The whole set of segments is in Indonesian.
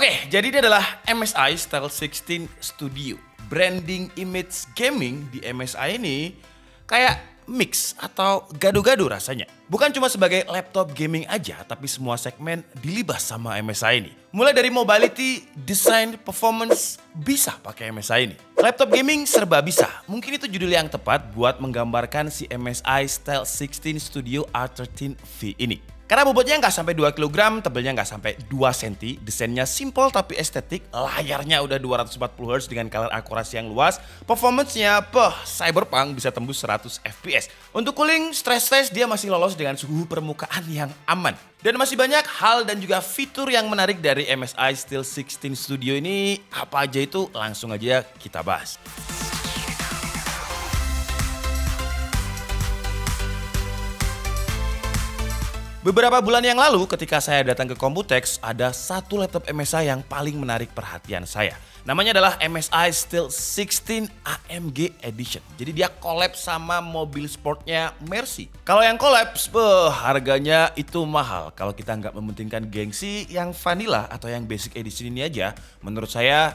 Oke, jadi ini adalah MSI Stealth 16 Studio. Branding image gaming di MSI ini kayak mix atau gado-gado rasanya. Bukan cuma sebagai laptop gaming aja, tapi semua segmen dilibas sama MSI ini. Mulai dari mobility, design, performance, bisa pakai MSI ini. Laptop gaming serba bisa. Mungkin itu judul yang tepat buat menggambarkan si MSI Stealth 16 Studio R13V ini. Karena bobotnya nggak sampai 2 kg, tebelnya nggak sampai 2 cm, desainnya simple tapi estetik, layarnya udah 240 Hz dengan color akurasi yang luas, performance-nya cyberpunk bisa tembus 100 fps. Untuk cooling, stress test dia masih lolos dengan suhu permukaan yang aman. Dan masih banyak hal dan juga fitur yang menarik dari MSI Stealth 16 Studio ini, apa aja itu langsung aja kita bahas. Beberapa bulan yang lalu ketika saya datang ke Computex, ada satu laptop MSI yang paling menarik perhatian saya. Namanya adalah MSI Stealth 16 AMG Edition. Jadi dia collab sama mobil sportnya Mercy. Kalau yang collab, harganya itu mahal. Kalau kita nggak mementingkan gengsi, yang vanilla atau yang basic edition ini aja, menurut saya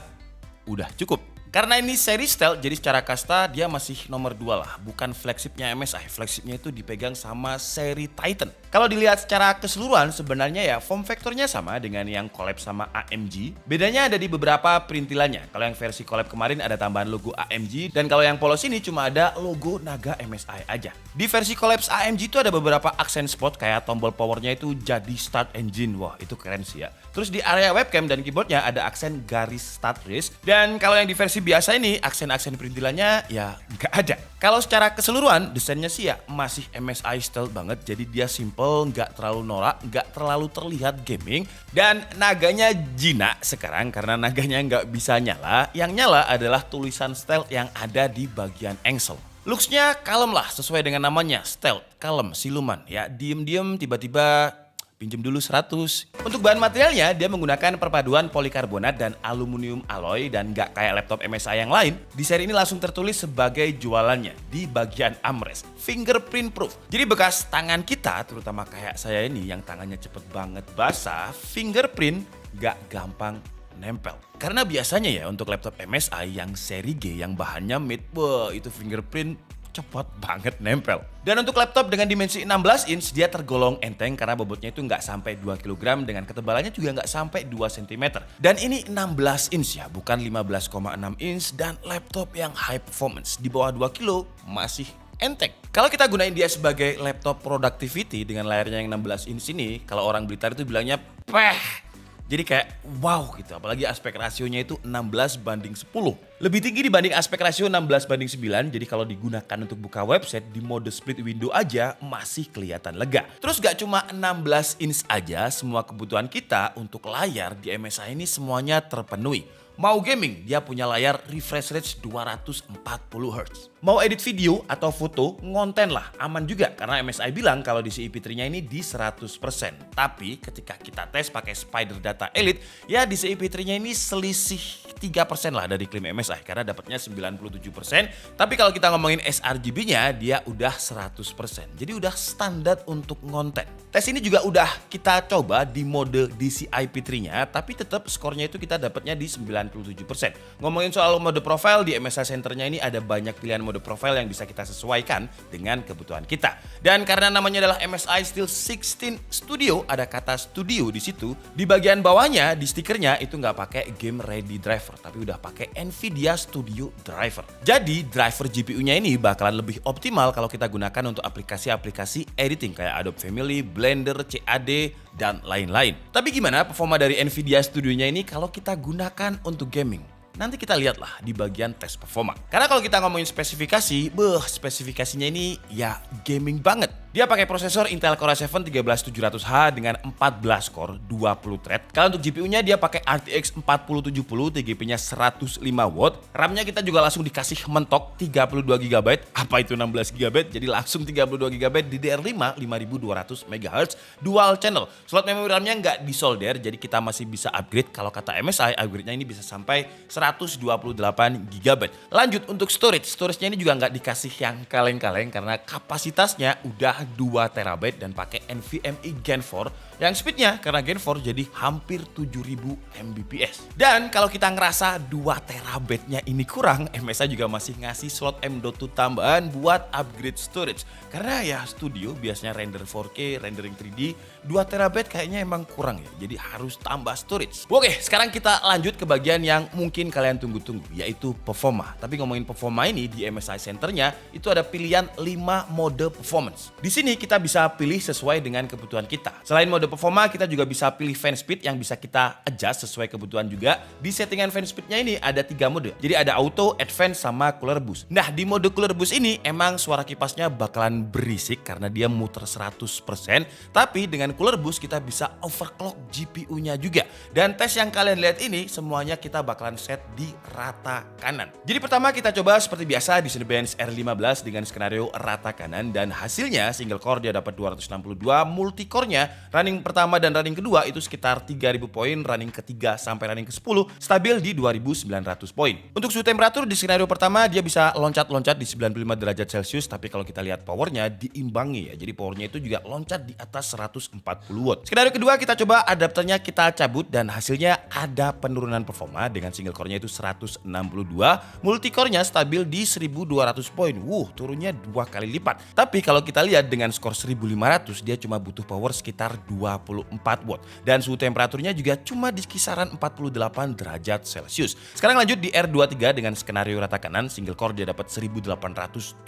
udah cukup. Karena ini seri stealth, jadi secara kasta dia masih nomor 2 lah. Bukan flagshipnya MSI, flagshipnya itu dipegang sama seri Titan. Kalau dilihat secara keseluruhan sebenarnya ya form factornya sama dengan yang collab sama AMG. Bedanya ada di beberapa perintilannya. Kalau yang versi collab kemarin ada tambahan logo AMG. Dan kalau yang polos ini cuma ada logo naga MSI aja. Di versi collab AMG itu ada beberapa aksen spot kayak tombol powernya itu jadi start engine. Wah itu keren sih ya. Terus di area webcam dan keyboardnya ada aksen garis start race. Dan kalau yang di versi biasa ini aksen-aksen perintilannya ya nggak ada. Kalau secara keseluruhan desainnya sih ya masih MSI stealth banget. Jadi dia simple, nggak terlalu norak, nggak terlalu terlihat gaming. Dan naganya jinak sekarang karena naganya nggak bisa nyala. Yang nyala adalah tulisan stealth yang ada di bagian engsel. Looks-nya kalem lah sesuai dengan namanya stealth, kalem, siluman. Ya diem-diem tiba-tiba pinjem dulu 100. Untuk bahan materialnya, dia menggunakan perpaduan polikarbonat dan aluminium alloy dan gak kayak laptop MSI yang lain. Di seri ini langsung tertulis sebagai jualannya di bagian armrest, fingerprint proof. Jadi bekas tangan kita, terutama kayak saya ini yang tangannya cepet banget basah, fingerprint gak gampang nempel. Karena biasanya ya untuk laptop MSI yang seri G yang bahannya mid, itu fingerprint cepat banget nempel. Dan untuk laptop dengan dimensi 16 inch dia tergolong enteng karena bobotnya itu nggak sampai 2 kg dengan ketebalannya juga nggak sampai 2 cm. Dan ini 16 inch ya, bukan 15,6 inch dan laptop yang high performance di bawah 2 kg masih enteng. Kalau kita gunain dia sebagai laptop productivity dengan layarnya yang 16 inch ini, kalau orang Blitar itu bilangnya jadi kayak wow gitu, apalagi aspek rasionya itu 16:10. Lebih tinggi dibanding aspek rasio 16:9, jadi kalau digunakan untuk buka website di mode split window aja masih kelihatan lega. Terus gak cuma 16 inch aja, semua kebutuhan kita untuk layar di MSI ini semuanya terpenuhi. Mau gaming, dia punya layar refresh rate 240 Hz. Mau edit video atau foto, ngonten lah, aman juga. Karena MSI bilang kalau DCI P3-nya ini di 100%. Tapi ketika kita tes pakai Spider Data Elite, ya DCI P3-nya ini selisih 3% lah dari klaim MSI. Karena dapatnya 97%. Tapi kalau kita ngomongin sRGB-nya, dia udah 100%. Jadi udah standar untuk ngonten. Tes ini juga udah kita coba di mode DCI P3-nya, tapi tetap skornya itu kita dapatnya di 97%. Ngomongin soal mode profile, di MSI Center-nya ini ada banyak pilihan mode profile yang bisa kita sesuaikan dengan kebutuhan kita. Dan karena namanya adalah MSI Stealth 16 Studio, ada kata studio di situ. Di bagian bawahnya, di stikernya itu nggak pakai game ready driver, tapi udah pakai Nvidia Studio Driver. Jadi driver GPU-nya ini bakalan lebih optimal kalau kita gunakan untuk aplikasi-aplikasi editing kayak Adobe Family, Blender, CAD, dan lain-lain. Tapi gimana performa dari Nvidia Studio-nya ini kalau kita gunakan untuk gaming? Nanti kita lihatlah di bagian tes performa. Karena kalau kita ngomongin spesifikasi, spesifikasinya ini ya gaming banget. Dia pakai prosesor Intel Core i7 13700H dengan 14 core, 20 thread. Kalau untuk GPU-nya dia pakai RTX 4070, TGP-nya 105 watt. RAM-nya kita juga langsung dikasih mentok 32 GB. Apa itu 16 GB? Jadi langsung 32 GB DDR5 5200 MHz dual channel. Slot memori RAM-nya nggak disolder, jadi kita masih bisa upgrade. Kalau kata MSI, upgrade-nya ini bisa sampai 128 GB. Lanjut untuk storage. Storage-nya ini juga nggak dikasih yang kaleng-kaleng karena kapasitasnya udah dia 2 TB dan pakai NVMe Gen 4 yang speednya karena Gen 4 jadi hampir 7000 Mbps. Dan kalau kita ngerasa 2 TB-nya ini kurang, MSI juga masih ngasih slot M.2 tambahan buat upgrade storage. Karena ya studio biasanya render 4K, rendering 3D, 2 TB kayaknya emang kurang ya, jadi harus tambah storage. Oke, sekarang kita lanjut ke bagian yang mungkin kalian tunggu-tunggu, yaitu performa. Tapi ngomongin performa ini di MSI Centernya itu ada pilihan 5 mode performance. Di sini kita bisa pilih sesuai dengan kebutuhan kita. Selain mode performa, kita juga bisa pilih fan speed yang bisa kita adjust sesuai kebutuhan juga. Di settingan fan speednya ini ada 3 mode. Jadi ada auto, advance, sama cooler boost. Nah, di mode cooler boost ini emang suara kipasnya bakalan berisik karena dia muter 100%. Tapi dengan cooler boost kita bisa overclock GPU-nya juga. Dan tes yang kalian lihat ini semuanya kita bakalan set di rata kanan. Jadi pertama kita coba seperti biasa di Cinebench R15 dengan skenario rata kanan, dan hasilnya single core dia dapat 262, multi core-nya running pertama dan running kedua itu sekitar 3000 poin, running ketiga sampai running ke-10 stabil di 2900 poin. Untuk suhu temperatur di skenario pertama dia bisa loncat-loncat di 95 derajat Celcius, tapi kalau kita lihat powernya diimbangi ya. Jadi powernya itu juga loncat di atas 140 watt. Skenario kedua kita coba adapternya kita cabut dan hasilnya ada penurunan performa dengan single core-nya itu 162, multi core-nya stabil di 1200 poin. Turunnya 2 kali lipat. Tapi kalau kita lihat dengan skor 1500 dia cuma butuh power sekitar 24 watt dan suhu temperaturnya juga cuma di kisaran 48 derajat Celcius. Sekarang lanjut di R23 dengan skenario rata kanan, single core dia dapat 1817,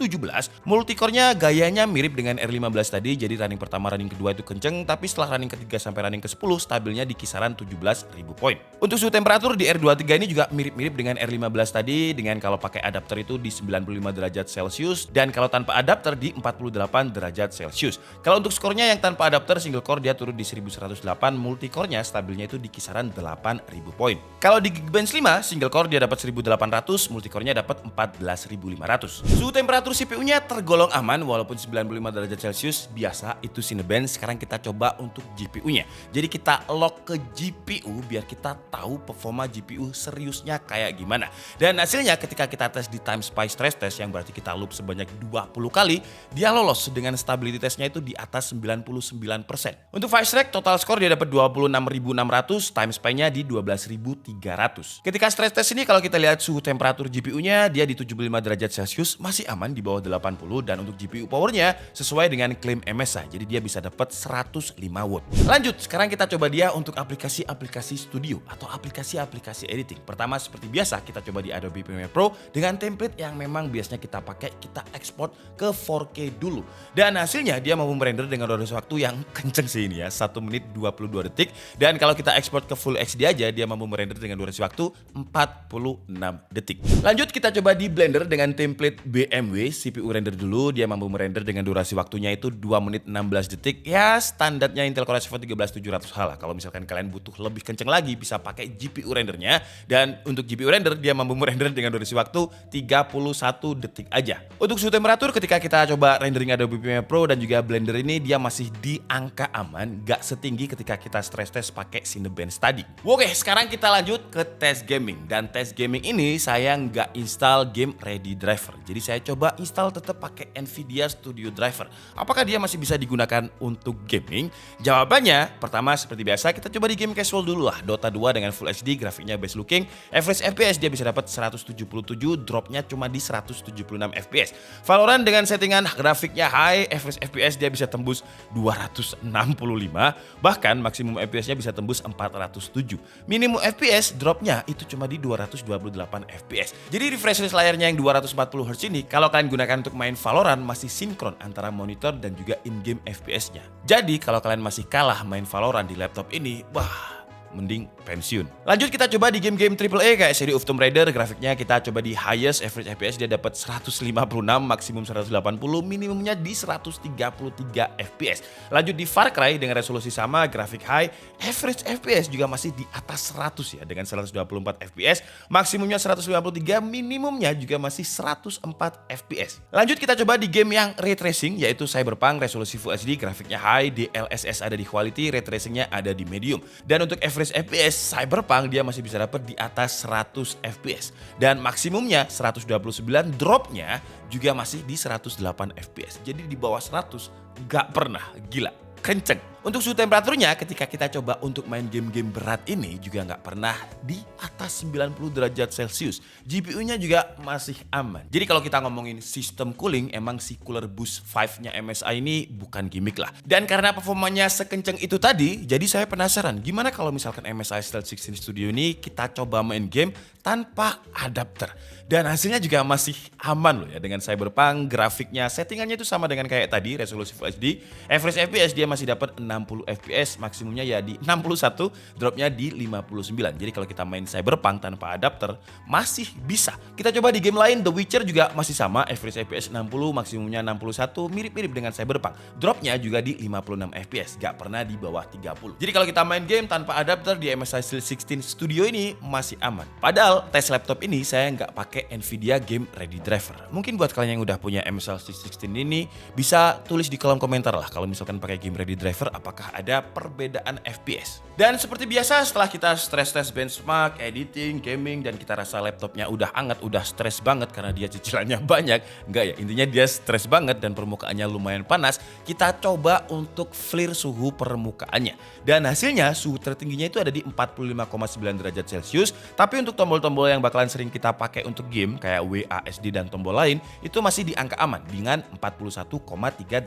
multi core-nya gayanya mirip dengan R15 tadi, jadi running pertama running kedua itu kenceng, tapi setelah running ketiga sampai running ke-10 stabilnya di kisaran 17.000 poin. Untuk suhu temperatur di R23 ini juga mirip-mirip dengan R15 tadi, dengan kalau pakai adapter itu di 95 derajat Celcius dan kalau tanpa adapter di 48 derajat Celcius. Kalau untuk skornya yang tanpa adapter single core dia turun di 1108, multi core-nya stabilnya itu di kisaran 8000 poin. Kalau di Geekbench 5 single core dia dapat 1800, multi core-nya dapat 14500. Suhu temperatur CPU-nya tergolong aman walaupun 95 derajat Celcius biasa itu Cinebench. Sekarang kita coba untuk GPU-nya. Jadi kita lock ke GPU biar kita tahu performa GPU seriusnya kayak gimana. Dan hasilnya ketika kita tes di TimeSpy stress test yang berarti kita loop sebanyak 20 kali, dia lolos dengan stability testnya itu di atas 99%. Untuk Vice Rack total score dia dapat 26600, TimeSpy-nya di 12300. Ketika stress test ini kalau kita lihat suhu temperatur GPU-nya dia di 75 derajat Celcius masih aman di bawah 80, dan untuk GPU powernya sesuai dengan klaim MSI. Jadi dia bisa dapat 105 watt. Lanjut, sekarang kita coba dia untuk aplikasi-aplikasi studio atau aplikasi-aplikasi editing. Pertama seperti biasa kita coba di Adobe Premiere Pro dengan template yang memang biasanya kita pakai, kita ekspor ke 4K dulu. Dan hasilnya dia mampu merender dengan durasi waktu yang kenceng sih ini ya, 1 menit 22 detik. Dan kalau kita ekspor ke Full HD aja dia mampu merender dengan durasi waktu 46 detik. Lanjut kita coba di Blender dengan template BMW CPU render dulu, dia mampu merender dengan durasi waktunya itu 2 menit 16 detik. Ya standarnya Intel Core i7 13700H lah. Kalau misalkan kalian butuh lebih kenceng lagi bisa pakai GPU rendernya, dan untuk GPU render dia mampu merender dengan durasi waktu 31 detik aja. Untuk suhu temperatur ketika kita coba rendering Adobe Premiere Pro dan juga Blender ini dia masih di angka aman, gak setinggi ketika kita stress test pakai Cinebench tadi. Oke, sekarang kita lanjut ke tes gaming, dan tes gaming ini saya nggak install game ready driver. Jadi saya coba install tetap pakai Nvidia Studio Driver. Apakah dia masih bisa digunakan untuk gaming? Jawabannya pertama seperti biasa kita coba di game casual dulu lah. Dota 2 dengan Full HD, grafiknya best looking, average FPS dia bisa dapat 177, dropnya cuma di 176 FPS. Valorant dengan settingan grafiknya high, average FPS dia bisa tembus 265, bahkan maksimum FPS-nya bisa tembus 407. Minimum FPS dropnya itu cuma di 228 FPS. Jadi refresh rate layarnya yang 240Hz ini kalau kalian gunakan untuk main Valorant masih sinkron antara monitor dan juga in-game FPS-nya. Jadi kalau kalian masih kalah main Valorant di laptop ini, mending pensiun. Lanjut kita coba di game-game AAA kayak Shadow of Tomb Raider, grafiknya kita coba di highest, average FPS dia dapat 156, maksimum 180, minimumnya di 133 FPS. Lanjut di Far Cry dengan resolusi sama, grafik high, average FPS juga masih di atas 100 ya dengan 124 FPS, maksimumnya 153, minimumnya juga masih 104 FPS. Lanjut kita coba di game yang ray tracing yaitu Cyberpunk, resolusi Full HD, grafiknya high, DLSS ada di quality, ray tracingnya ada di medium. Dan untuk average average FPS Cyberpunk dia masih bisa dapat di atas 100 FPS. Dan maksimumnya 129, dropnya juga masih di 108 FPS. Jadi di bawah 100 nggak pernah, gila, kenceng. Untuk suhu temperaturnya ketika kita coba untuk main game-game berat ini juga nggak pernah di atas 90 derajat Celcius. GPU-nya juga masih aman. Jadi kalau kita ngomongin sistem cooling, emang si Cooler Boost 5-nya MSI ini bukan gimmick lah. Dan karena performanya sekenceng itu tadi, jadi saya penasaran gimana kalau misalkan MSI Stealth 16 Studio ini kita coba main game tanpa adapter. Dan hasilnya juga masih aman loh ya dengan Cyberpunk, grafiknya, settingannya itu sama dengan kayak tadi, resolusi Full HD. Average FPS dia masih dapat 60 FPS, maksimumnya ya di 61, dropnya di 59. Jadi kalau kita main Cyberpunk tanpa adapter masih bisa. Kita coba di game lain, The Witcher juga masih sama, average FPS 60, maksimumnya 61, mirip-mirip dengan Cyberpunk. Dropnya juga di 56 FPS, gak pernah di bawah 30. Jadi kalau kita main game tanpa adapter di MSI Stealth 16 Studio ini masih aman. Padahal tes laptop ini saya nggak pakai Nvidia Game Ready Driver. Mungkin buat kalian yang udah punya MSI Stealth 16 ini bisa tulis di kolom komentar lah kalau misalkan pakai Game Ready Driver apakah ada perbedaan FPS. Dan seperti biasa setelah kita stress test benchmark, editing, gaming dan kita rasa laptopnya udah hangat, udah stres banget karena dia cicilannya banyak. Enggak ya, intinya dia stres banget dan permukaannya lumayan panas. Kita coba untuk clear suhu permukaannya. Dan hasilnya suhu tertingginya itu ada di 45,9 derajat Celcius. Tapi untuk tombol-tombol yang bakalan sering kita pakai untuk game kayak WASD dan tombol lain itu masih di angka aman dengan 41,3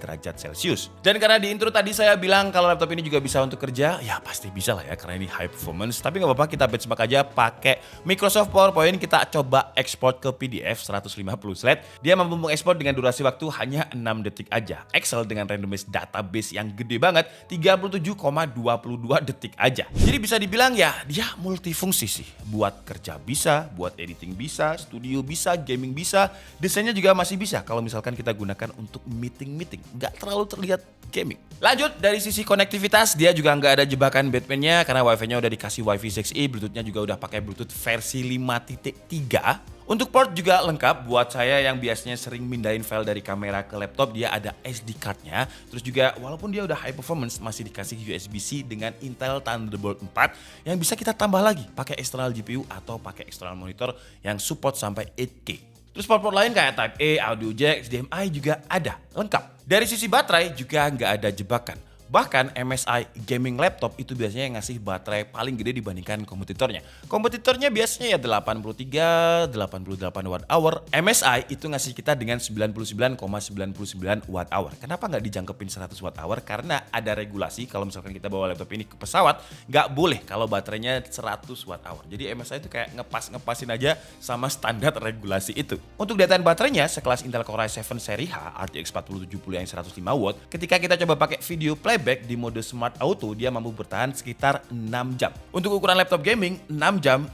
derajat Celcius. Dan karena di intro tadi saya bilang kalau laptop ini juga bisa untuk kerja, ya pasti bisa lah ya karena ini high performance. Tapi nggak apa-apa, kita benchmark aja pakai Microsoft PowerPoint. Kita coba ekspor ke PDF 150 slide. Dia mampu mengekspor dengan durasi waktu hanya 6 detik aja. Excel dengan randomized database yang gede banget 37,22 detik aja. Jadi bisa dibilang ya dia multifungsi sih. Buat kerja bisa, buat editing bisa, studio bisa, gaming bisa, desainnya juga masih bisa kalau misalkan kita gunakan untuk meeting-meeting. Nggak terlalu terlihat gaming. Lanjut dari sisi konektivitas, dia juga nggak ada jebakan Batman-nya karena Wi-Fi-nya udah dikasih Wi-Fi 6E, Bluetooth-nya juga udah pakai Bluetooth versi 5.3. Untuk port juga lengkap, buat saya yang biasanya sering mindahin file dari kamera ke laptop, dia ada SD card-nya. Terus juga walaupun dia udah high performance, masih dikasih USB-C dengan Intel Thunderbolt 4 yang bisa kita tambah lagi pakai external GPU atau pakai external monitor yang support sampai 8K. Terus port-port lain kayak Type A, audio jack, HDMI juga ada, lengkap. Dari sisi baterai juga nggak ada jebakan. Bahkan MSI gaming laptop itu biasanya ngasih baterai paling gede dibandingkan kompetitornya. Kompetitornya biasanya ya 83, 88 watt hour. MSI itu ngasih kita dengan 99,99 watt hour. Kenapa nggak dijangkepin 100 watt hour? Karena ada regulasi kalau misalkan kita bawa laptop ini ke pesawat, nggak boleh kalau baterainya 100 watt hour. Jadi MSI itu kayak ngepasin aja sama standar regulasi itu. Untuk dataan baterainya sekelas Intel Core i7 seri H RTX 4070 yang 105 watt, ketika kita coba pakai video playback di mode Smart Auto, dia mampu bertahan sekitar 6 jam. Untuk ukuran laptop gaming, 6 jam,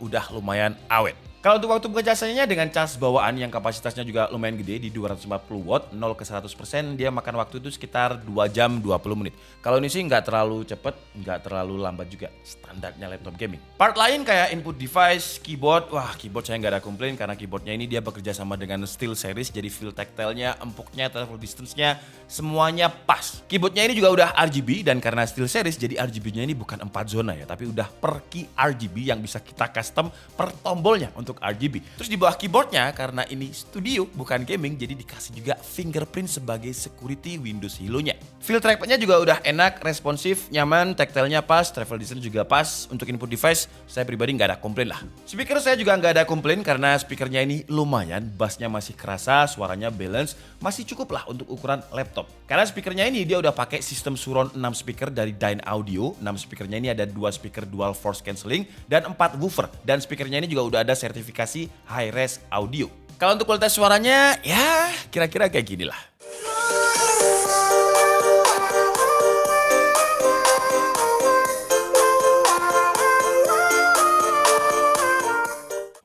udah lumayan awet. Kalau untuk waktu pengecasannya dengan cas bawaan yang kapasitasnya juga lumayan gede di 240 watt, 0 ke 100%, dia makan waktu itu sekitar 2 jam 20 menit. Kalau ini sih nggak terlalu cepet, nggak terlalu lambat juga, standarnya laptop gaming. Part lain kayak input device, keyboard, keyboard saya nggak ada komplain karena keyboardnya ini dia bekerja sama dengan SteelSeries, jadi feel tactile-nya, empuknya, travel distance-nya, semuanya pas. Keyboardnya ini juga udah RGB dan karena SteelSeries, jadi RGB-nya ini bukan 4 zona ya, tapi udah per key RGB yang bisa kita custom per tombolnya untuk RGB. Terus di bawah keyboardnya karena ini studio bukan gaming jadi dikasih juga fingerprint sebagai security Windows Hello-nya. Feel trackpad-nya juga udah enak, responsif, nyaman, tactile-nya pas, travel distance juga pas. Untuk input device saya pribadi nggak ada komplain lah. Speaker saya juga nggak ada komplain karena speakernya ini lumayan, bassnya masih kerasa, suaranya balance, masih cukup lah untuk ukuran laptop. Karena speakernya ini dia udah pakai sistem surround 6 speaker dari Dyn Audio. 6 speakernya ini ada 2 speaker dual force cancelling dan 4 woofer. Dan speakernya ini juga udah ada sertifikasi high res audio. Kalau untuk kualitas suaranya ya kira-kira kayak gini lah.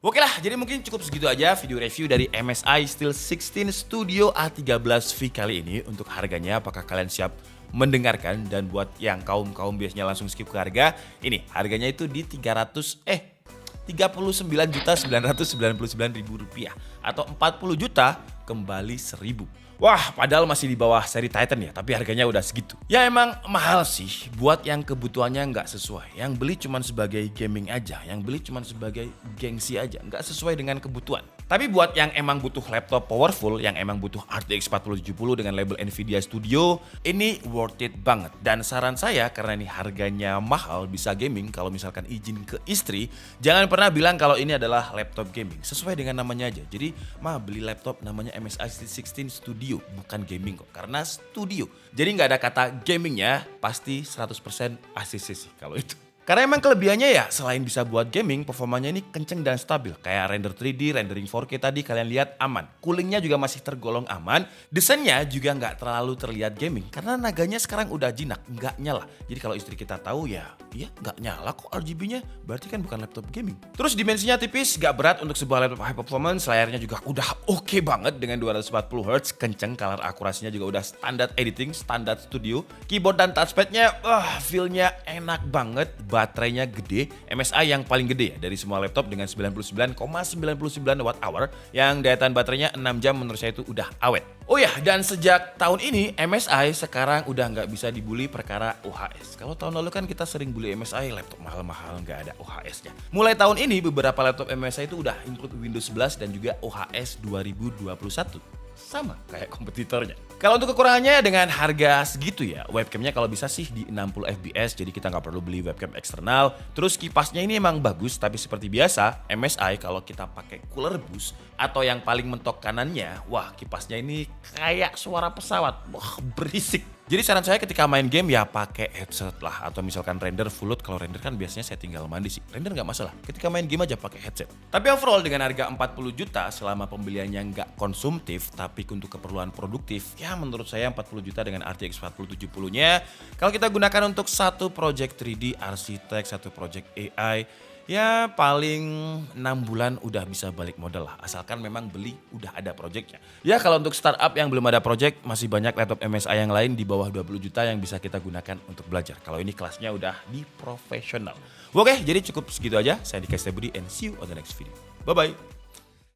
Oke lah, jadi mungkin cukup segitu aja video review dari MSI Stealth 16 Studio A13V kali ini. Untuk harganya apakah kalian siap mendengarkan? Dan buat yang kaum biasanya langsung skip ke harga, ini harganya itu di 39.999.000 rupiah atau kembali 1.000. Wah, padahal masih di bawah seri Titan ya, tapi harganya udah segitu. Ya emang mahal sih buat yang kebutuhannya nggak sesuai. Yang beli cuman sebagai gaming aja, yang beli cuman sebagai gengsi aja, nggak sesuai dengan kebutuhan. Tapi buat yang emang butuh laptop powerful, yang emang butuh RTX 4070 dengan label Nvidia Studio, ini worth it banget. Dan saran saya, karena ini harganya mahal, bisa gaming, kalau misalkan izin ke istri, jangan pernah bilang kalau ini adalah laptop gaming. Sesuai dengan namanya aja. Jadi, beli laptop namanya MSI Steel 16 Studio, bukan gaming kok, karena studio. Jadi nggak ada kata gamingnya, pasti 100% ACC sih kalau itu. Karena emang kelebihannya ya selain bisa buat gaming, performanya ini kenceng dan stabil. Kayak render 3D, rendering 4K tadi kalian lihat aman. Coolingnya juga masih tergolong aman. Desainnya juga nggak terlalu terlihat gaming. Karena naganya sekarang udah jinak, nggak nyala. Jadi kalau istri kita tahu ya, iya nggak nyala kok RGB-nya. Berarti kan bukan laptop gaming. Terus dimensinya tipis, nggak berat untuk sebuah laptop high performance. Layarnya juga udah oke banget dengan 240Hz. Kenceng, color akurasinya juga udah standar editing, standar studio. Keyboard dan touchpadnya, feel-nya enak banget. Baterainya gede, MSI yang paling gede ya dari semua laptop dengan 99,99 Wh, yang daya tahan baterainya 6 jam menurut saya itu udah awet. Oh ya, dan sejak tahun ini MSI sekarang udah nggak bisa dibully perkara UHS. Kalau tahun lalu kan kita sering bully MSI, laptop mahal-mahal nggak ada UHS-nya. Mulai tahun ini beberapa laptop MSI itu udah include Windows 11 dan juga UHS 2021. Sama kayak kompetitornya. Kalau untuk kekurangannya dengan harga segitu ya, webcamnya kalau bisa sih di 60 fps, jadi kita nggak perlu beli webcam eksternal. Terus kipasnya ini emang bagus, tapi seperti biasa MSI kalau kita pakai cooler boost atau yang paling mentok kanannya, wah kipasnya ini kayak suara pesawat, wah berisik. Jadi saran saya ketika main game ya pakai headset lah, atau misalkan render full load. Kalau render kan biasanya saya tinggal mandi sih, render nggak masalah. Ketika main game aja pakai headset. Tapi overall dengan harga 40 juta selama pembeliannya nggak konsumtif tapi untuk keperluan produktif, ya menurut saya 40 juta dengan RTX 4070-nya kalau kita gunakan untuk satu project 3D arsitek, satu project AI, ya paling 6 bulan udah bisa balik modal lah. Asalkan memang beli udah ada projectnya. Ya kalau untuk startup yang belum ada project, masih banyak laptop MSI yang lain di bawah 20 juta yang bisa kita gunakan untuk belajar. Kalau ini kelasnya udah di profesional. Oke, jadi cukup segitu aja. Saya Dika Budi and see you on the next video. Bye-bye.